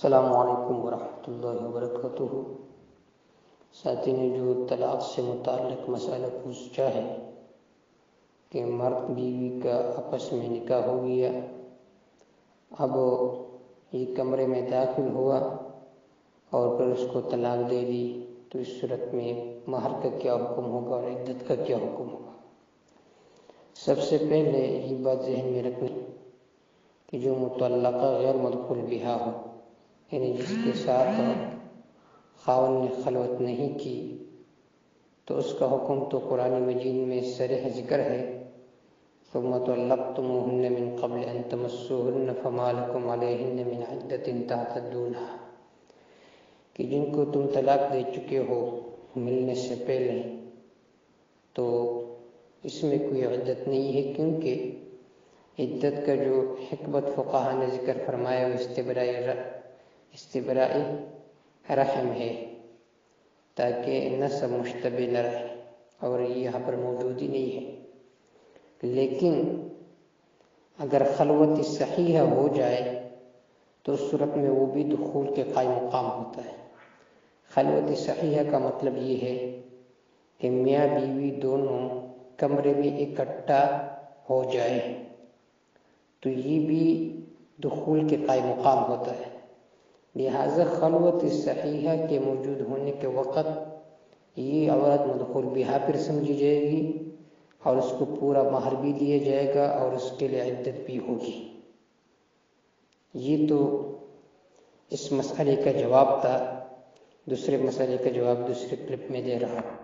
السلام علیکم ورحمۃ اللہ وبرکاتہ۔ ساتھی نے جو طلاق سے متعلق مسئلہ پوچھا ہے کہ مرد بیوی کا آپس میں نکاح ہو گیا، اب یہ کمرے میں داخل ہوا اور پھر اس کو طلاق دے دی، تو اس صورت میں مہر کا کیا حکم ہوگا اور عدت کا کیا حکم ہوگا؟ سب سے پہلے یہ بات ذہن میں رکھنی کہ جو مطلقہ غیر مدخول بہا ہو، یعنی جس کے ساتھ خاوند نے خلوت نہیں کی، تو اس کا حکم تو قرآن مجید میں صریح ذکر ہے، ثم طلقتموہن من قبل ان تمسوہن فما لکم علیہن من عدۃ تعتدونہا، کہ جن کو تم طلاق دے چکے ہو ملنے سے پہلے، تو اس میں کوئی عدت نہیں ہے، کیونکہ عدت کا جو حکمت فقہا نے ذکر فرمایا وہ استبراء رحم ہے، تاکہ نسب مشتبہ نہ رہے، اور یہ یہاں پر موجود ہی نہیں ہے۔ لیکن اگر خلوت صحیحہ ہو جائے تو اس صورت میں وہ بھی دخول کے قائم مقام ہوتا ہے۔ خلوت صحیحہ کا مطلب یہ ہے کہ میاں بیوی دونوں کمرے میں اکٹھا ہو جائے، تو یہ بھی دخول کے قائم مقام ہوتا ہے۔ لہذا خلوت صحیحہ کے موجود ہونے کے وقت یہ عورت مدخول بہا پر سمجھی جائے گی، اور اس کو پورا مہر بھی دیا جائے گا اور اس کے لیے عدت بھی ہوگی۔ یہ تو اس مسئلے کا جواب تھا۔ دوسرے مسئلے کا جواب دوسرے کلپ میں دے رہا ہوں۔